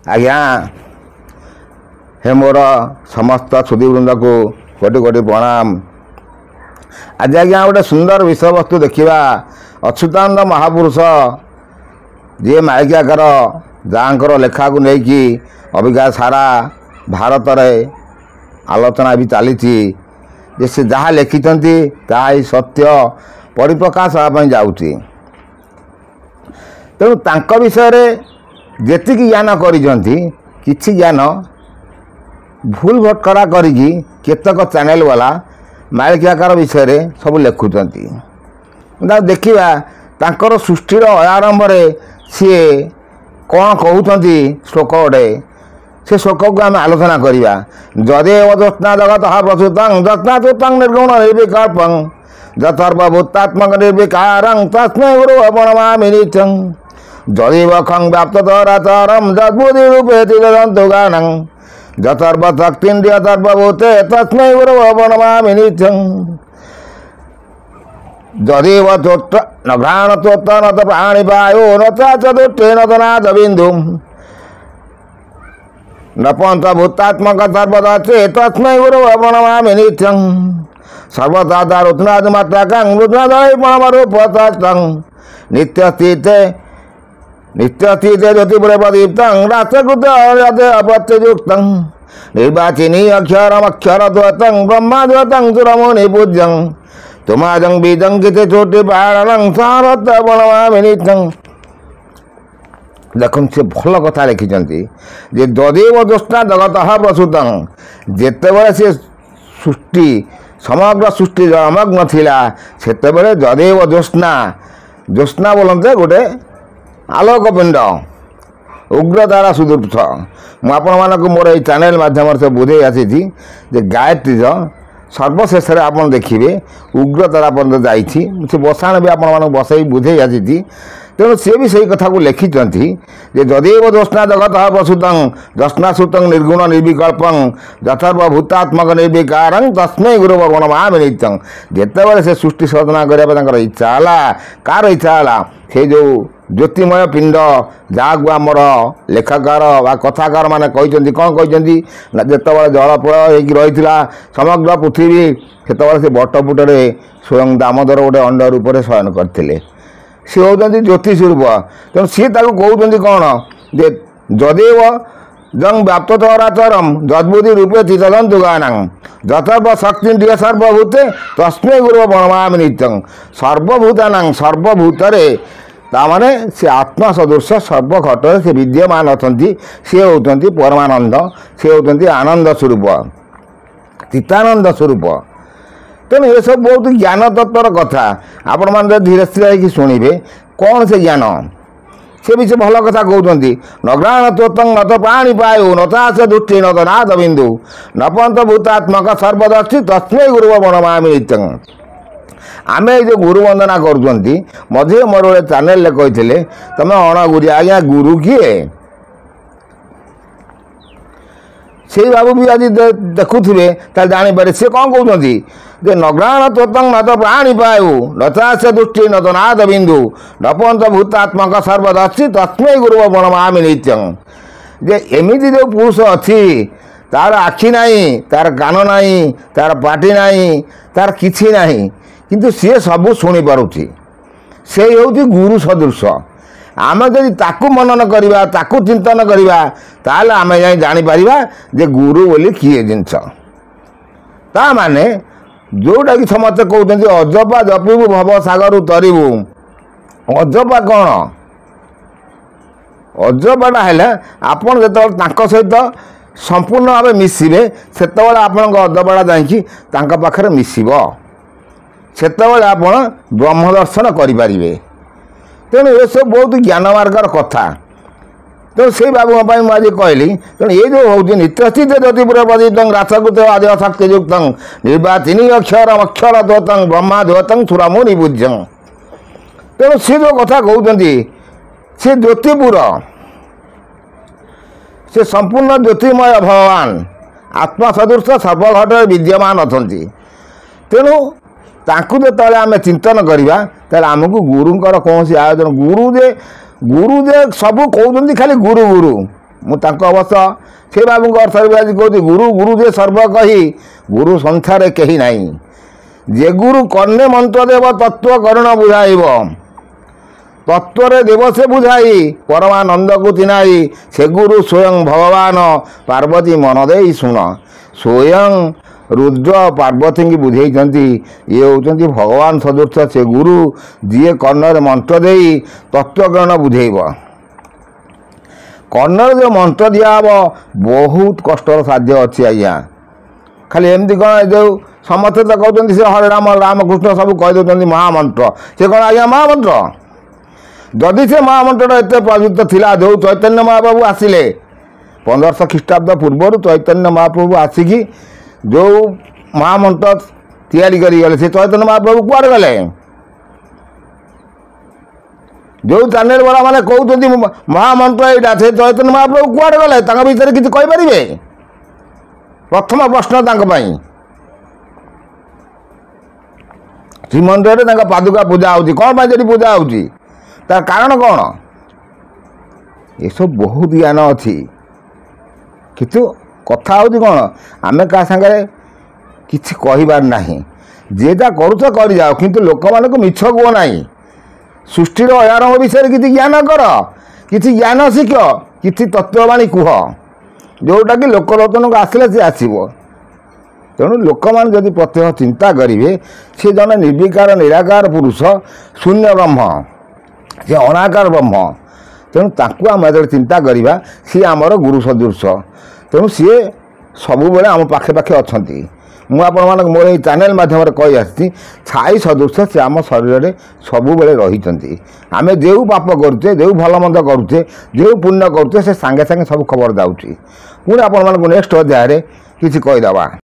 आज्ञा हे मोर समस्त सुधीवृंद को कोटि कोटि प्रणाम। आज आज्ञा गोटे सुंदर विषय वस्तु देखा अच्युतानंद महापुरुष जी माइकियाकार जहाँकर लेखा को लेकिन अबिका सारा भारत में आलोचना भी चली से जहाँ लिखिं ताही सत्य परिप्रकाश होगापी जाऊँगी। तेणु तांक विषय जेति ज्ञान किछि ज्ञान भूल भटकरा करिकी केतक चैनल वाला माइकियाकार विषय सब लिखुंट देखा तांकर सृष्टिर आरंभ सी कौन कहते श्लोक गोटे से श्लोक को आम आलोचना करवा। जदेव ज्योत्ना जगत प्रसुतं ज्योत्नाच्युतं निर्गुण निर्विकल्पं जतर्वभूतात्मक निर्विकारं तस्मै गुरुर्प्रणमामि नित्यं। जदेव खं व्याप्ततराचरं जद्बुद्धिरूपेति तदन्तुगानं जतर्वशक्तिन्द्रिय सर्वभूते तस्मै गुरुर्प्रणमामि नित्यं। जदेव चोट न घ्राण चोट न तो प्राणिपायो न चतुष्टे न तो नादबिन्दु न पंचभूतात्मक सर्वदर्शे तस्मै गुरुर्प्रणमामि नित्यं। सर्वदा रुद्रादिमात्राकं रुद्रादयपणमरूपतस्तं नित्यस्थिते ज्योतिप्रदीप्तं राष्ट्रकृत अपत्ययुक्तं निर्वाचिनी अक्षरमक्षरद्वैतं ब्रह्मद्वैतं सुरमुनिपूज्यं तुमाजं बीजं किते चोटि पारणं सारत्वप्रणमामि नित्यं। देखुन से भल कथा लिखिं जे जदेव ज्योत्स्ना जगत प्रसुतं जेतेबेले से सृष्टि समग्र सृष्टि जलमग्न थिला सेतेबेले जदेव ज्योत्स्ना ज्योत्स्ना बोलते गोटे आलोकपिंड उग्र द्वारा सुदूर्थ मुझे मोर ये चैनल माध्यम से बुझे आसी गायत्री सर्वशेष आप देखिए उग्र तारा पर्यटन जाइए बसाण भी आप बसई बुझे आसी। तेणु सी भी सही कथा को लिखिं जदेव ज्योत्स्ना जगत प्रसुतं ज्योत्स्नाश्रुतं निर्गुण निर्विकल्पं जथर्वभूतात्मक निर्विकारं तस्मै गुरुर्प्रणमामि नित्यं। जेतेबेले से सृष्टि साधना करने इच्छा है कार इच्छा है से जो ज्योतिमय पिंड जहाँ आमर लेखकार व कथाकार मैंने कहते कौन कहते जितेबाला जल प्रलय रही समग्र पृथ्वी से से बटपुटे स्वयं दामोदर गोटे अंड रूप से शयन करते सी होती ज्योति स्वरूप। तेणु सी कहते कौन जे जदेव जंग व्याप्ततराचरम जद्बुद्धि रूपे तदन्तुगानं जतर्वशक्तिन्द्रिय सर्वभूते तस्मै गुरुर्प्रणमामि नित्यं। सर्वभूतानां सर्वभूतरे तामाने से आत्मा सदृश सर्वघट से विद्यमान अच्छा सी होती परमानंद सी होती आनंद स्वरूप चित्तानंद स्वरूप। तेणु ये सब बहुत ज्ञान तत्वर कथा आपण मैंने धीरे धीरे शुणे कौन से ज्ञान से भी से भल कथा कहते न घ्राण चोतं न तो प्राणिपायो न से दृष्टि न तो नादबिन्दु न पंचभूतात्मक सर्वदर्शी तस्मै गुरुर्प्रणमामि नित्यं। आमे जो गुरु वंदना करुँच मझे मोर गोटे चैनल कहते तुम अणगुरी आज्ञा गुरु किए से बाबू भी आज देखुवे जापर सी कौन कहते न घ्राण चोतं न तो प्राणिपायो न से दृष्टि न तो नादबिन्दु न पंचभूतात्मक सर्वदर्शी तस्मै गुरुर्प्रणमामि नित्यं। जे एमिति जो पुरुष अच्छी तार आखि नहीं तार कान नहीं तार पाटी नहीं तार किछि नहीं किंतु सी सब शुणी पारुछि से होउछि गुरु सदृश। आम जदि ताकू मनन करवा ताकू चिंतन करवा ताले आम जापर जे गुरु बोली किए जिनस ता माने जोटा कि समस्ते कहते अजपा जपिबू भव सागर तरिबू अजपा कौन अजपाटा है आपड़ जो सहित संपूर्ण भाव मिसिबे से आपण अजपाटा जापाखे मिसिब सेतबेले आपण ब्रह्म दर्शन करें। तेणु ये सब बहुत ज्ञान मार्गर कथा। तेणु से बाबू मुझे कहली तेणु ये जो हूँ नित्यस्थित ज्योतिप्रदीप्तं राष्ट्रकृत आदि शक्तियुक्तं निर्वाचिनी अक्षरमक्षरद्वैतं ब्रह्मद्वैतं सुरमुनिपूज्यं। तेणु सी जो कथा कहते से ज्योतिपुर से संपूर्ण ज्योतिमय भगवान आत्मा सदृश सर्वघट विद्यमान अच्छा। तेणु तांकु जो आम चिंतन करवा आमको गुरुंर कौन आयोजन गुरु जे सब कहते खाली गुरु गुरु ମୁଁ ତାଙ୍କ ଅବଶ୍ୟ ସେ ବାବୁଙ୍କ ଅର୍ଥରେ ଆଜି କହୁଛି ଗୁରୁ ଗୁରୁ ଯେ ସର୍ବ କହି ଗୁରୁ ସଂସାରେ କେହି ନାହିଁ। ଯେ ଗୁରୁ କର୍ଣ୍ଣେ ମନ୍ତ୍ର ଦେବ ତତ୍ତ୍ୱ କରୁଣ ବୁଝାଇବ ତତ୍ତ୍ୱରେ ଦେବ ସେ ବୁଝାଇ ପରମାନନ୍ଦକୁ ଚିହ୍ନାଇ ସେ ଗୁରୁ ସ୍ୱୟଂ ଭଗବାନ ପାର୍ବତୀ ମନ ଦେଇ ଶୁଣ। ସ୍ୱୟଂ ରୁଦ୍ର ପାର୍ବତୀଙ୍କୁ ବୁଝେଇଛନ୍ତି ଇଏ ହେଉଛନ୍ତି ଭଗବାନ ସଦୃଶ ସେ ଗୁରୁ ଯିଏ କର୍ଣ୍ଣରେ ମନ୍ତ୍ର ଦେଇ ତତ୍ତ୍ୱଜ୍ଞାନ ବୁଝେଇବ। କର୍ଣ୍ଣରେ ଯେଉଁ ମନ୍ତ୍ର ଦିଆହେବ ବହୁତ କଷ୍ଟର ସାଧ୍ୟ ଅଛି ଆଜ୍ଞା। ଖାଲି ଏମିତି କ'ଣ ଯେଉଁ ସମସ୍ତେ ତ କହୁଛନ୍ତି ସେ ହରେ ରାମ ରାମକୃଷ୍ଣ ସବୁ କହିଦେଉଛନ୍ତି ମହାମନ୍ତ୍ର, ସେ କ'ଣ ଆଜ୍ଞା ମହାମନ୍ତ୍ର? ଯଦି ସେ ମହାମନ୍ତ୍ରଟା ଏତେ ପ୍ରଯୁକ୍ତ ଥିଲା ଯେଉଁ ଚୈତନ୍ୟ ମହାପ୍ରଭୁ ଆସିଲେ 1500 ଖ୍ରୀଷ୍ଟାବ୍ଦ ପୂର୍ବରୁ ଚୈତନ୍ୟ ମହାପ୍ରଭୁ ଆସିକି ଯେଉଁ ମହାମନ୍ତ୍ର ତିଆରି କରିଗଲେ ସେ ଚୈତନ୍ୟ ମହାପ୍ରଭୁ କୁଆଡ଼େ ଗଲେ? ଯେଉଁ ଚ୍ୟାନେଲ ବାଲା ମାନେ କହୁଛନ୍ତି ମହାମନ୍ତ୍ର ଏଇଟା ସେ ଚୈତନ୍ୟ ମହାପ୍ରଭୁ କୁଆଡ଼େ ଗଲେ? ତାଙ୍କ ବିଷୟରେ କିଛି କହିପାରିବେ? ପ୍ରଥମ ପ୍ରଶ୍ନ ତାଙ୍କ ପାଇଁ। ଶ୍ରୀମନ୍ଦିରରେ ତାଙ୍କ ପାଦୁକା ପୂଜା ହେଉଛି, କ'ଣ ପାଇଁ ସେଠି ପୂଜା ହେଉଛି? ତାର କାରଣ କ'ଣ? ଏସବୁ ବହୁତ ଜ୍ଞାନ ଅଛି, କିନ୍ତୁ କଥା ହେଉଛି କ'ଣ ଆମେ କାହା ସାଙ୍ଗରେ କିଛି କହିବାର ନାହିଁ। ଯିଏ ଯାହା କରୁଛ କରିଯାଅ, କିନ୍ତୁ ଲୋକମାନଙ୍କୁ ମିଛ କୁହ ନାହିଁ। ସୃଷ୍ଟିର ଅୟାରମ୍ଭ ବିଷୟରେ କିଛି ଜ୍ଞାନ କର, କିଛି ଜ୍ଞାନ ଶିଖ, କିଛି ତତ୍ତ୍ୱବାଣୀ କୁହ ଯେଉଁଟାକି ଲୋକଲୋଚନକୁ ଆସିଲେ ସେ ଆସିବ। ତେଣୁ ଲୋକମାନେ ଯଦି ପ୍ରତ୍ୟହ ଚିନ୍ତା କରିବେ ସେ ଜଣେ ନିର୍ବିକାର ନିରାକାର ପୁରୁଷ ଶୂନ୍ୟ ବ୍ରହ୍ମ, ସେ ଅନାକାର ବ୍ରହ୍ମ, ତେଣୁ ତାଙ୍କୁ ଆମେ ଯେତେବେଳେ ଚିନ୍ତା କରିବା ସିଏ ଆମର ଗୁରୁ ସଦୃଶ। ତେଣୁ ସିଏ ସବୁବେଳେ ଆମ ପାଖେ ପାଖେ ଅଛନ୍ତି। ମୁଁ ଆପଣମାନଙ୍କୁ ମୋର ଏଇ ଚ୍ୟାନେଲ ମାଧ୍ୟମରେ କହି ଆସିଛି ଛାଇ ସଦୃଶ ସେ ଆମ ଶରୀରରେ ସବୁବେଳେ ରହିଛନ୍ତି। ଆମେ ଯେଉଁ ପାପ କରୁଛେ, ଯେଉଁ ଭଲ ମନ୍ଦ କରୁଛେ, ଯେଉଁ ପୁଣ୍ୟ କରୁଛେ ସେ ସାଙ୍ଗେ ସାଙ୍ଗେ ସବୁ ଖବର ଯାଉଛି। ପୁଣି ଆପଣମାନଙ୍କୁ ନେକ୍ସଟ ଅଧ୍ୟାୟରେ କିଛି କହିଦେବା।